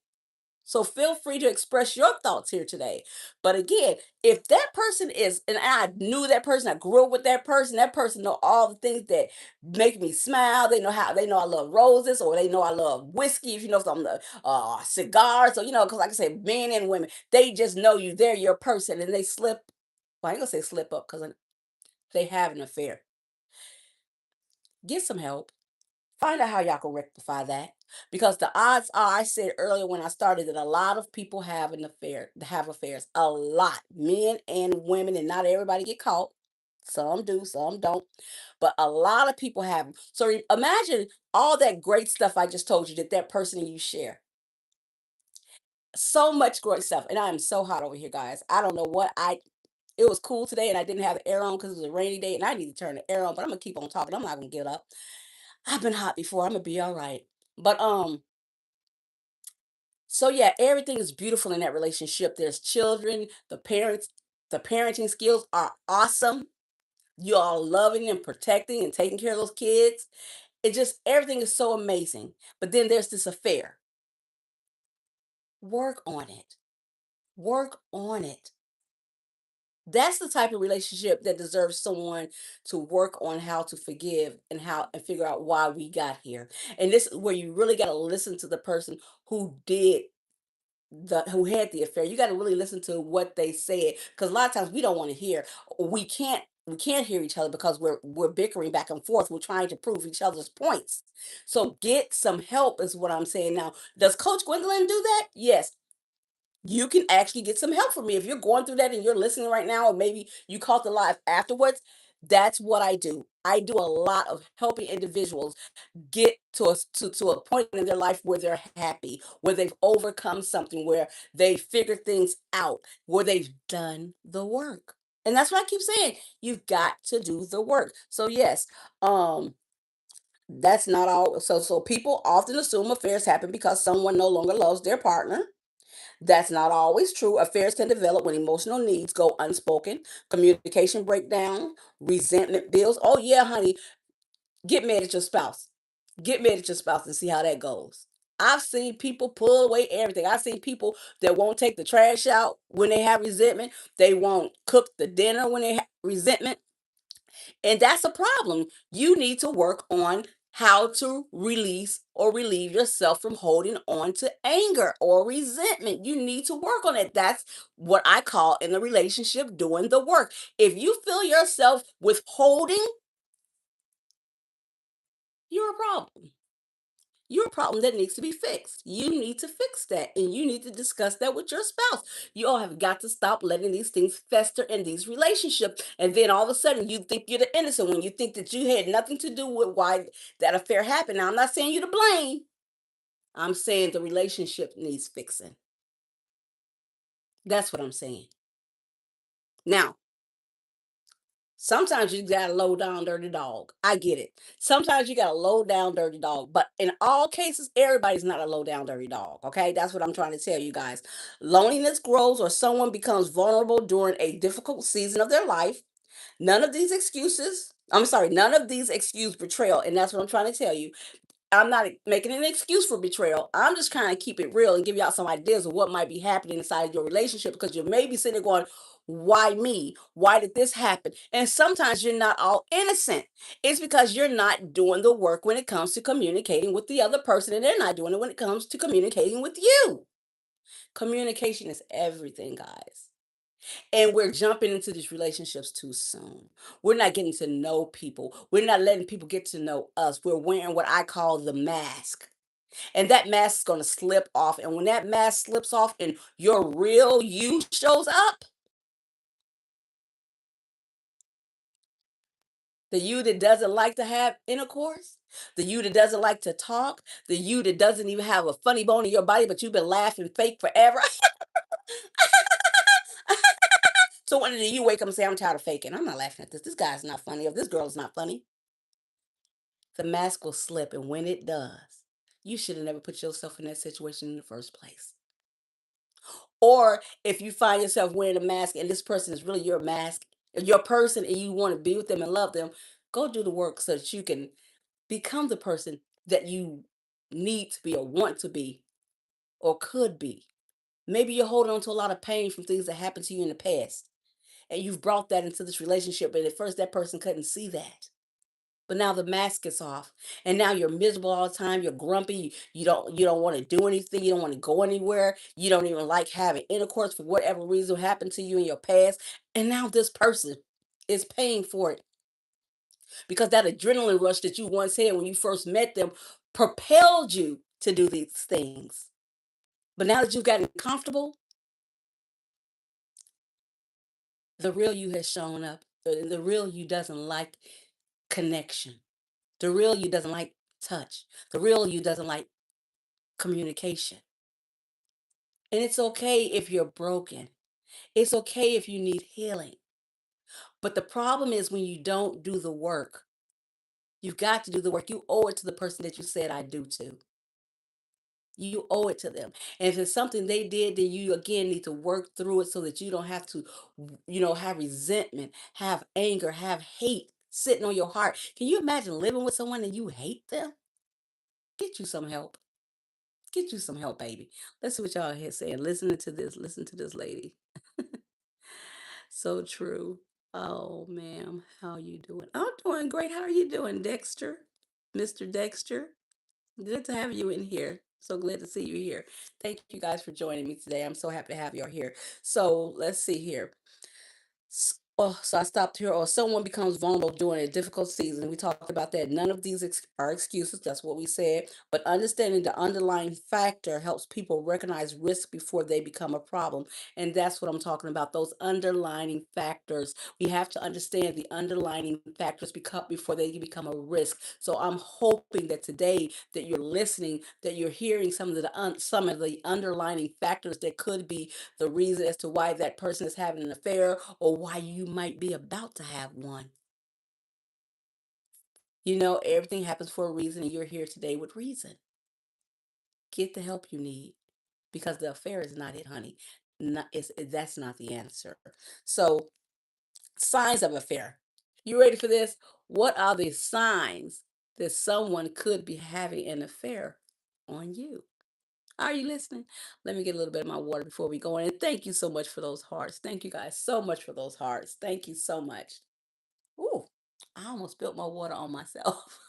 So feel free to express your thoughts here today. But again, if that person is, and I knew that person, I grew up with that person know all the things that make me smile. They know I love roses, or they know I love whiskey. If you know some cigars, or because like I said, men and women, they just know you. They're your person, and they slip. Well, I ain't gonna say slip up because they have an affair. Get some help. Find out how y'all can rectify that. Because the odds are, I said earlier when I started, that a lot of people have affairs. A lot. Men and women, and not everybody get caught. Some do, some don't. But a lot of people have 'em. So imagine all that great stuff I just told you that that person and you share. So much great stuff. And I am so hot over here, guys. I don't know what I it was cool today, and I didn't have the air on because it was a rainy day, and I need to turn the air on, but I'm gonna keep on talking. I'm not gonna get up. I've been hot before. I'm gonna be all right. But so yeah, everything is beautiful in that relationship. There's children, the parenting skills are awesome. You all loving and protecting and taking care of those kids. It just everything is so amazing. But then there's this affair. Work on it. Work on it. That's the type of relationship that deserves someone to work on how to forgive and figure out why we got here. And this is where you really got to listen to the person who had the affair. You got to really listen to what they said, because a lot of times we don't want to hear. We can't hear each other because we're bickering back and forth. We're trying to prove each other's points. So get some help is what I'm saying. Now, does Coach Gwendolyn do that? Yes, you can actually get some help from me if you're going through that and you're listening right now, or maybe you caught the live afterwards. That's what I do. I do a lot of helping individuals get to a point in their life where they're happy, where they've overcome something, where they figure things out, where they've done the work. And that's what I keep saying. You've got to do the work. So yes, um, that's not all. So people often assume affairs happen because someone no longer loves their partner. That's not always true. Affairs can develop when emotional needs go unspoken, communication breakdown, resentment builds. Oh yeah, honey, get mad at your spouse. Get mad at your spouse and see how that goes. I've seen people pull away everything. I've seen people that won't take the trash out when they have resentment. They won't cook the dinner when they have resentment. And that's a problem. You need to work on how to release or relieve yourself from holding on to anger or resentment. You need to work on it. That's what I call in the relationship doing the work. If you feel yourself withholding, you're a problem. You're a problem that needs to be fixed. You need to fix that, and you need to discuss that with your spouse. You all have got to stop letting these things fester in these relationships. And then all of a sudden, you think you're the innocent when you think that you had nothing to do with why that affair happened. Now, I'm not saying you to blame. I'm saying the relationship needs fixing. That's what I'm saying. Now, sometimes you got a low down dirty dog. I get it. Sometimes you got a low down dirty dog. But in all cases, everybody's not a low down dirty dog. Okay. That's what I'm trying to tell you guys. Loneliness grows or someone becomes vulnerable during a difficult season of their life. None of these excuse betrayal. And that's what I'm trying to tell you. I'm not making an excuse for betrayal. I'm just trying to keep it real and give y'all some ideas of what might be happening inside your relationship, because you may be sitting there going, why me? Why did this happen? And sometimes you're not all innocent. It's because you're not doing the work when it comes to communicating with the other person, and they're not doing it when it comes to communicating with you. Communication is everything, guys. And we're jumping into these relationships too soon. We're not getting to know people. We're not letting people get to know us. We're wearing what I call the mask. And that mask is going to slip off. And when that mask slips off and your real you shows up, the you that doesn't like to have intercourse, the you that doesn't like to talk, the you that doesn't even have a funny bone in your body, but you've been laughing fake forever. So one day you wake up and say, I'm tired of faking. I'm not laughing at this. This guy's not funny. Or this girl is not funny. The mask will slip. And when it does, you should have never put yourself in that situation in the first place. Or if you find yourself wearing a mask and this person is really your mask, your person, and you want to be with them and love them, go do the work so that you can become the person that you need to be or want to be or could be. Maybe you're holding on to a lot of pain from things that happened to you in the past. And you've brought that into this relationship. But at first, that person couldn't see that. But now the mask is off. And now you're miserable all the time. You're grumpy. You don't want to do anything. You don't want to go anywhere. You don't even like having intercourse for whatever reason happened to you in your past. And now this person is paying for it because that adrenaline rush that you once had when you first met them propelled you to do these things. But now that you've gotten comfortable, the real you has shown up. The real you doesn't like connection. The real you doesn't like touch. The real you doesn't like communication. And it's okay if you're broken. It's okay if you need healing. But the problem is when you don't do the work. You've got to do the work. You owe it to the person that you said I do to. You owe it to them. And if it's something they did, then you again need to work through it so that you don't have to, have resentment, have anger, have hate sitting on your heart. Can you imagine living with someone and you hate them? Get you some help. Get you some help, baby. Let's see what y'all here saying. Listening to this. Listen to this lady. So true. Oh, ma'am. How you doing? I'm doing great. How are you doing, Dexter? Mr. Dexter? Good to have you in here. So glad to see you here. Thank you guys for joining me today. I'm so happy to have you all here. So let's see here. Oh, so I stopped here. Or someone becomes vulnerable during a difficult season. We talked about that. None of these are excuses. That's what we said. But understanding the underlying factor helps people recognize risk before they become a problem. And that's what I'm talking about. Those underlying factors. We have to understand the underlying factors before they become a risk. So I'm hoping that today that you're listening, that you're hearing some of the underlying factors that could be the reason as to why that person is having an affair or why you might be about to have one. Everything happens for a reason, and you're here today with reason. Get the help you need because the affair is not it, honey. That's not the answer. So, signs of affair. You ready for this? What are the signs that someone could be having an affair on you? Are you listening? Let me get a little bit of my water before we go in. And thank you so much for those hearts. Thank you guys so much for those hearts. Thank you so much. Ooh, I almost spilled my water on myself.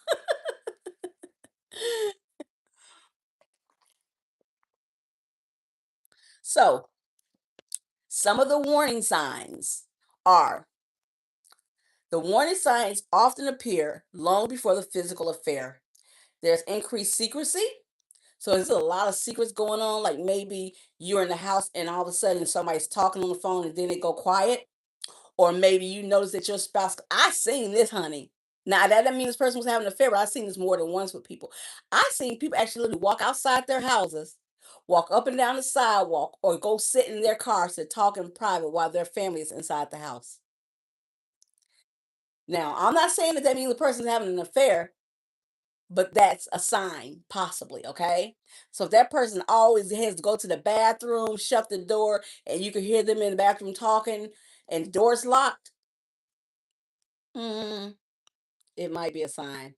So, some of the warning signs are the warning signs often appear long before the physical affair. There's increased secrecy. So there's a lot of secrets going on. Like maybe you're in the house and all of a sudden somebody's talking on the phone and then they go quiet. Or maybe you notice that your spouse, I seen this, honey. Now that doesn't mean this person was having an affair, but I've seen this more than once with people. I've seen people actually literally walk outside their houses, walk up and down the sidewalk, or go sit in their cars to talk in private while their family is inside the house. Now, I'm not saying that means the person's having an affair, but that's a sign, possibly, okay? So if that person always has to go to the bathroom, shut the door, and you can hear them in the bathroom talking, and the door's locked, mm, it might be a sign.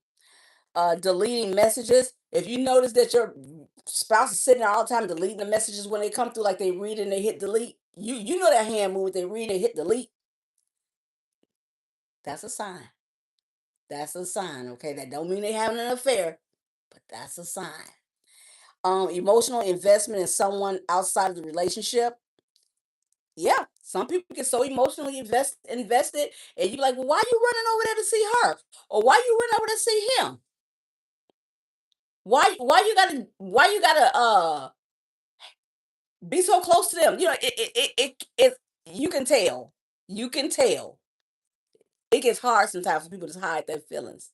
Deleting messages. If you notice that your spouse is sitting there all the time deleting the messages when they come through, like they read and they hit delete, you know that hand move, they read and hit delete. That's a sign. That's a sign. Okay, that don't mean they having an affair, but that's a sign. Emotional investment in someone outside of the relationship. Yeah, some people get so emotionally invested, and you like, well, why you running over there to see her, or why you running over there to see him? Why you gotta be so close to them? You can tell. You can tell. It gets hard sometimes for people to hide their feelings.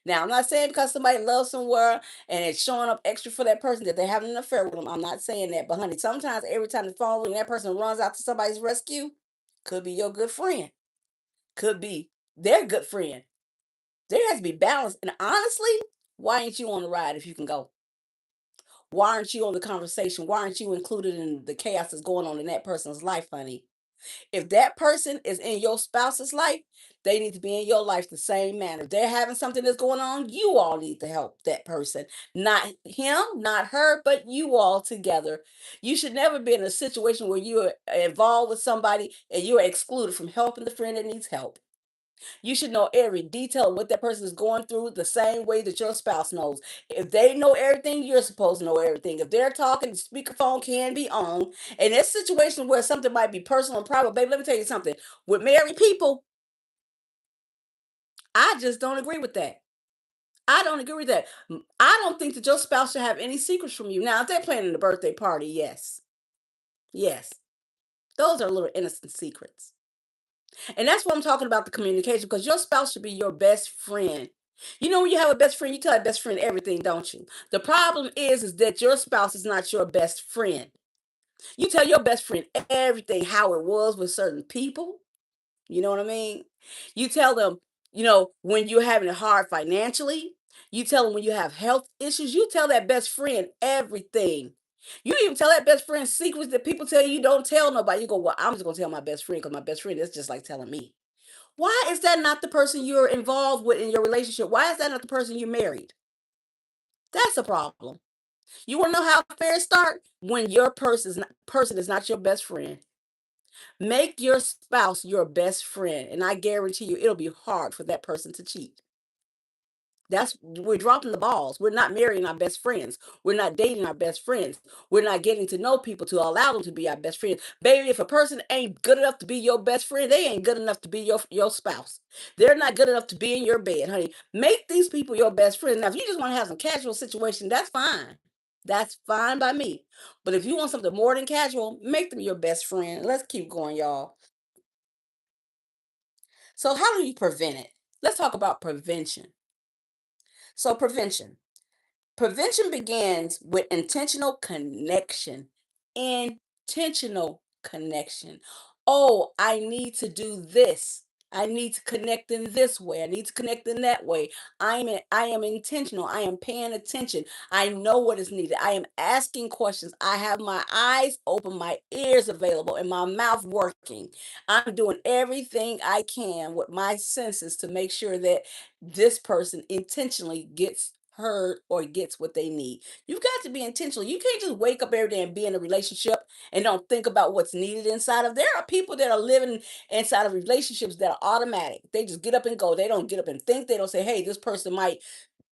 Now, I'm not saying because somebody loves somewhere and it's showing up extra for that person that they're having an affair with them. I'm not saying that. But honey, sometimes every time the phone rings, that person runs out to somebody's rescue. Could be your good friend. Could be their good friend. There has to be balance. And honestly, why ain't you on the ride if you can go? Why aren't you on the conversation? Why aren't you included in the chaos that's going on in that person's life, honey? If that person is in your spouse's life, they need to be in your life the same manner. If they're having something that's going on, you all need to help that person. Not him, not her, but you all together. You should never be in a situation where you are involved with somebody and you are excluded from helping the friend that needs help. You should know every detail of what that person is going through the same way that your spouse knows. If they know everything, you're supposed to know everything. If they're talking, the speakerphone can be on. And in situation where something might be personal and private, baby, let me tell you something. With married people, I just don't agree with that. I don't agree with that. I don't think that your spouse should have any secrets from you. Now, if they're planning a birthday party, yes. Yes. Those are little innocent secrets. And that's what I'm talking about, the communication, because your spouse should be your best friend. You know, when you have a best friend, you tell that best friend everything, don't you? The problem is that your spouse is not your best friend. You tell your best friend everything, how it was with certain people. You know what I mean? You tell them, when you're having it hard financially. You tell them when you have health issues. You tell that best friend everything. You even tell that best friend secrets that people tell you don't tell nobody. You go, well, I'm just gonna tell my best friend because my best friend is just like telling me. Why is that not the person you're involved with in your relationship? Why is that not the person you married? That's a problem. You want to know how affairs start? When your person is not your best friend. Make your spouse your best friend, and I guarantee you it'll be hard for that person to cheat. We're dropping the balls. We're not marrying our best friends. We're not dating our best friends. We're not getting to know people to allow them to be our best friends. Baby, if a person ain't good enough to be your best friend, they ain't good enough to be your spouse. They're not good enough to be in your bed, honey. Make these people your best friends. Now, if you just want to have some casual situation, that's fine. That's fine by me. But if you want something more than casual, make them your best friend. Let's keep going, y'all. So, how do you prevent it? Let's talk about prevention. So, prevention. Prevention begins with intentional connection. Intentional connection. Oh, I need to do this. I need to connect in this way. I need to connect in that way. I am intentional. I am paying attention. I know what is needed. I am asking questions. I have my eyes open, my ears available, and my mouth working. I'm doing everything I can with my senses to make sure that this person intentionally gets heard or gets what they need. You've got to be intentional. You can't just wake up every day and be in a relationship and don't think about what's needed inside of. There are people that are living inside of relationships that are automatic. They just get up and go. They don't get up and think. They don't say, "Hey, this person might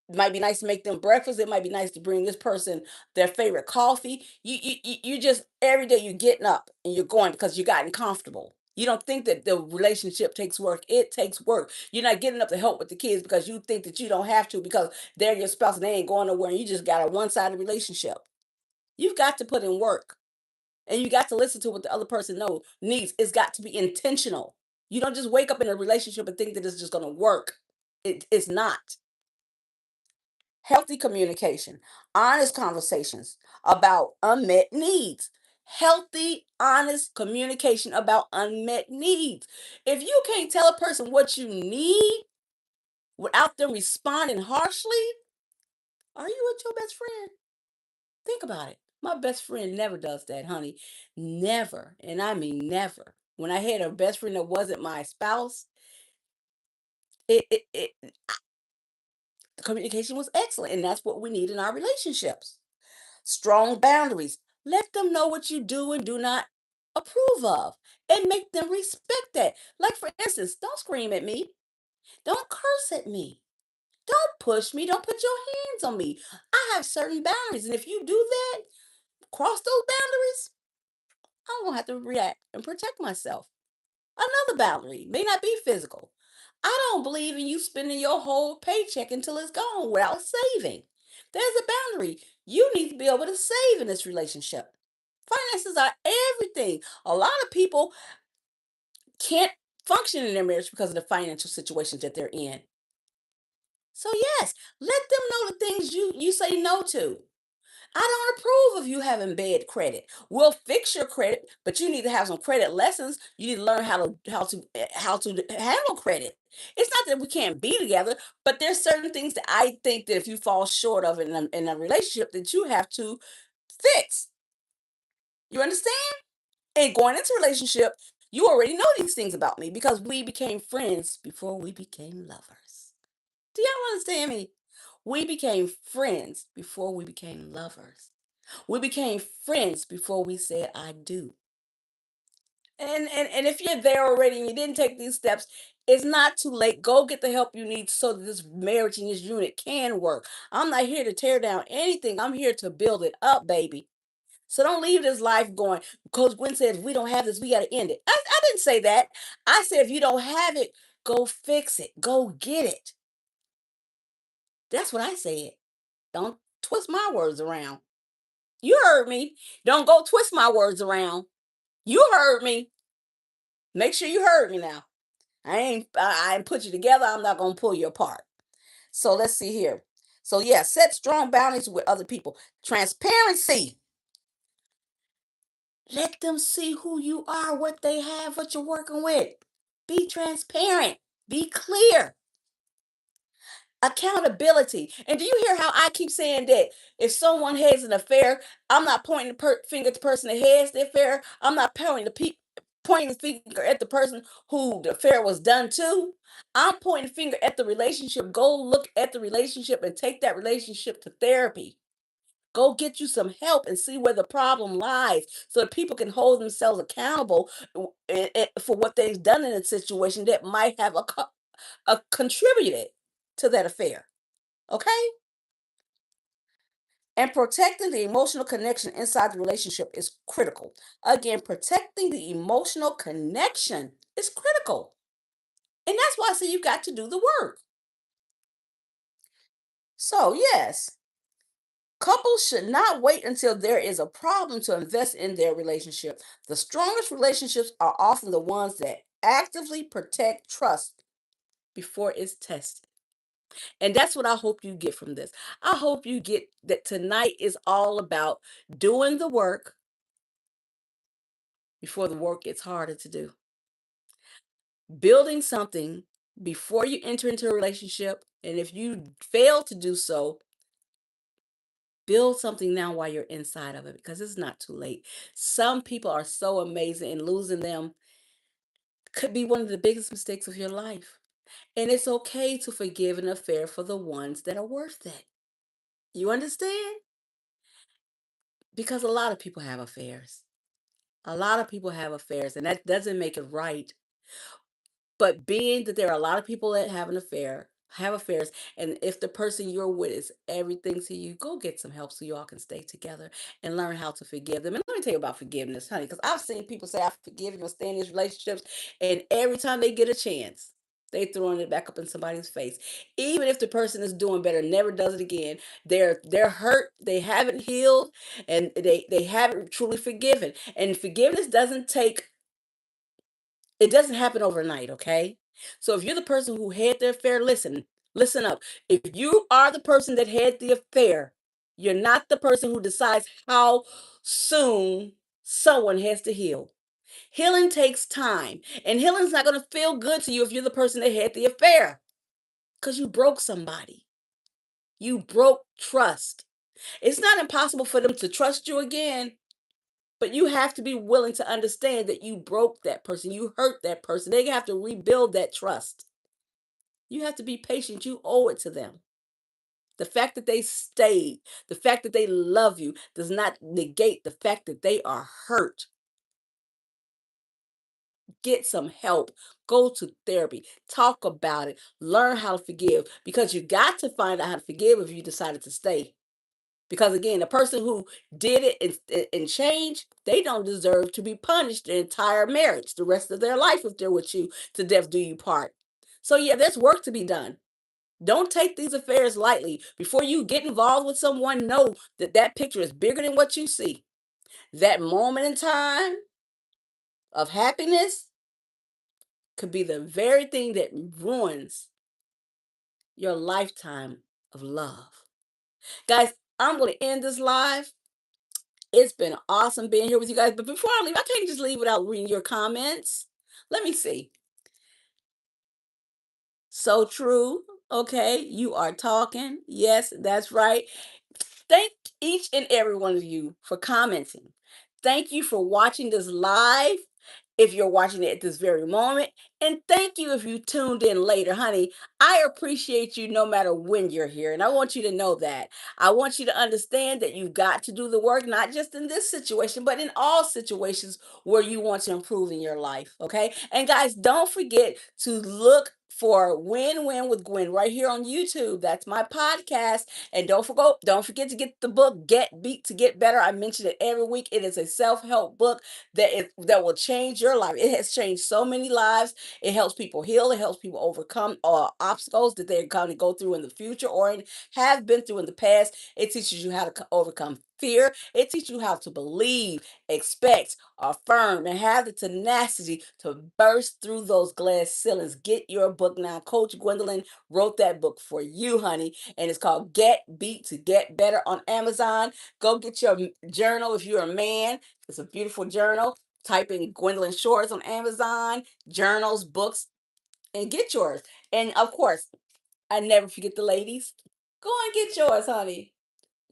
be nice to make them breakfast. It might be nice to bring this person their favorite coffee." You just every day you're getting up and you're going because you gotten comfortable. You don't think that the relationship takes work. It takes work. You're not getting up to help with the kids because you think that you don't have to because they're your spouse and they ain't going nowhere and you just got a one-sided relationship. You've got to put in work and you got to listen to what the other person needs. It's got to be intentional. You don't just wake up in a relationship and think that it's just going to work. It's not. Healthy communication, honest conversations about unmet needs. Healthy, honest communication about unmet needs. If you can't tell a person what you need without them responding harshly, are you with your best friend? Think about it. My best friend never does that, honey. Never. And I mean never. When I had a best friend that wasn't my spouse, it the communication was excellent. And that's what we need in our relationships. Strong boundaries. Let them know what you do and do not approve of and make them respect that. Like, for instance, don't scream at me. Don't curse at me. Don't push me. Don't put your hands on me. I have certain boundaries. And if you do that, cross those boundaries, I'm going to have to react and protect myself. Another boundary may not be physical. I don't believe in you spending your whole paycheck until it's gone without saving. There's a boundary. You need to be able to save in this relationship. Finances are everything. A lot of people can't function in their marriage because of the financial situations that they're in. So yes, let them know the things you say no to. I don't approve of you having bad credit. We'll fix your credit, but you need to have some credit lessons. You need to learn how to handle credit. It's not that we can't be together, but there's certain things that I think that if you fall short of in a relationship that you have to fix. You understand? And going into a relationship, You already know these things about me because we became friends before we became lovers. Do y'all understand me? We became friends before we became lovers. We became friends before we said I do. And if you're there already and you didn't take these steps, it's not too late. Go get the help you need so that this marriage and this unit can work. I'm not here to tear down anything. I'm here to build it up, baby. So don't leave this life going. Coach Gwen says, if we don't have this, we got to end it. I didn't say that. I said, if you don't have it, go fix it. Go get it. That's what I said. Don't twist my words around. You heard me. Don't go twist my words around. You heard me. Make sure you heard me now. I ain't put you together. I'm not gonna pull you apart. So let's see here. So yeah, set strong boundaries with other people. Transparency. Let them see who you are, what they have, what you're working with. Be transparent. Be clear. Accountability. And do you hear how I keep saying that if someone has an affair, I'm not pointing the finger at the person that has the affair. I'm not pointing the finger at the person who the affair was done to. I'm pointing the finger at the relationship. Go look at the relationship and take that relationship to therapy. Go get you some help and see where the problem lies so that people can hold themselves accountable for what they've done in a situation that might have contributed to that affair. Okay? And protecting the emotional connection inside the relationship is critical. Again, protecting the emotional connection is critical. And that's why I say you got to do the work. So, yes, couples should not wait until there is a problem to invest in their relationship. The strongest relationships are often the ones that actively protect trust before it's tested. And that's what I hope you get from this. I hope you get that tonight is all about doing the work before the work gets harder to do. Building something before you enter into a relationship. And if you fail to do so, build something now while you're inside of it because it's not too late. Some people are so amazing, and losing them could be one of the biggest mistakes of your life. And it's okay to forgive an affair for the ones that are worth it. You understand? Because a lot of people have affairs. A lot of people have affairs, and that doesn't make it right. But being that there are a lot of people that have affairs, and if the person you're with is everything to you, go get some help so you all can stay together and learn how to forgive them. And let me tell you about forgiveness, honey, because I've seen people say, I forgive you and stay in these relationships, and every time they get a chance, they throwing it back up in somebody's face. Even if the person is doing better, never does it again. They're hurt, they haven't healed, and they haven't truly forgiven. And forgiveness doesn't happen overnight, okay? So if you're the person who had the affair, listen up. If you are the person that had the affair, you're not the person who decides how soon someone has to heal. Healing takes time, and healing's not going to feel good to you if you're the person that had the affair because you broke somebody. You broke trust. It's not impossible for them to trust you again, but you have to be willing to understand that you broke that person, you hurt that person. They have to rebuild that trust. You have to be patient. You owe it to them. The fact that they stayed, the fact that they love you does not negate the fact that they are hurt. Get some help. Go to therapy. Talk about it. Learn how to forgive because you got to find out how to forgive if you decided to stay. Because again, the person who did it and change, they don't deserve to be punished the entire marriage, the rest of their life if they're with you to death do you part. So yeah, there's work to be done. Don't take these affairs lightly. Before you get involved with someone, know that that picture is bigger than what you see. That moment in time of happiness could be the very thing that ruins your lifetime of love. Guys, I'm going to end this live. It's been awesome being here with you guys. But before I leave, I can't just leave without reading your comments. Let me see. So true. Okay, you are talking. Yes, that's right. Thank each and every one of you for commenting. Thank you for watching this live. if you're watching it at this very moment. And thank you if you tuned in later, honey. I appreciate you no matter when you're here. And I want you to know that. I want you to understand that you've got to do the work, not just in this situation, but in all situations where you want to improve in your life. Okay. And guys, don't forget to look for Win Win with Gwen right here on YouTube. That's my podcast. And don't forget to get the book Get Beat to Get Better. I mention it every week. It is a self-help book that will change your life. It has changed so many lives. It helps people heal. It helps people overcome obstacles that they're going to go through in the future or have been through in the past. It teaches you how to overcome fear. It teaches you how to believe, expect, affirm, and have the tenacity to burst through those glass ceilings. Get your book now. Coach Gwendolyn wrote that book for you, honey, and it's called Get Beat to Get Better on Amazon. Go get your journal if you're a man. It's a beautiful journal. Type in Gwendolyn Shorts on Amazon, journals, books, and get yours. And of course, I never forget the ladies. Go and get yours, honey.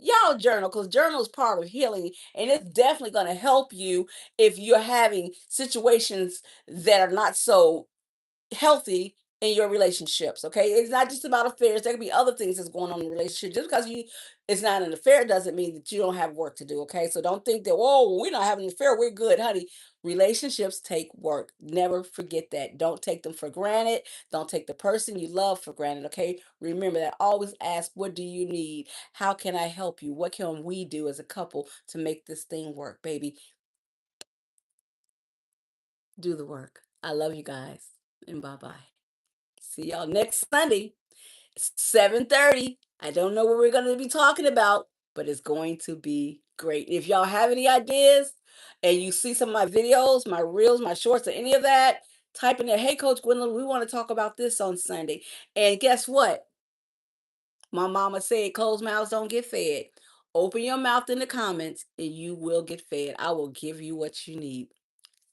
Y'all journal because journal is part of healing and it's definitely going to help you if you're having situations that are not so healthy in your relationships. Okay, it's not just about affairs. There could be other things that's going on in the relationship. Just because you it's not an affair doesn't mean that you don't have work to do. Okay, so don't think that, whoa, we're not having an affair, we're good, honey. Relationships take work. Never forget that. Don't take them for granted. Don't take the person you love for granted. Okay, remember that. Always ask, what do you need? How can I help you? What can we do as a couple to make this thing work? Baby, do the work. I love you guys, and bye bye. See y'all next Sunday, 7:30. I don't know what we're going to be talking about, but it's going to be great. If y'all have any ideas and you see some of my videos, my reels, my shorts, or any of that, type in there, hey, Coach Gwendolyn, we want to talk about this on Sunday. And guess what? My mama said, closed mouths don't get fed. Open your mouth in the comments and you will get fed. I will give you what you need.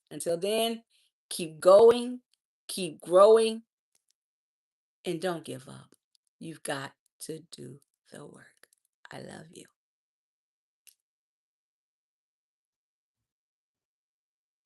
Until then, keep going, keep growing, and don't give up. You've got to do the work. I love you.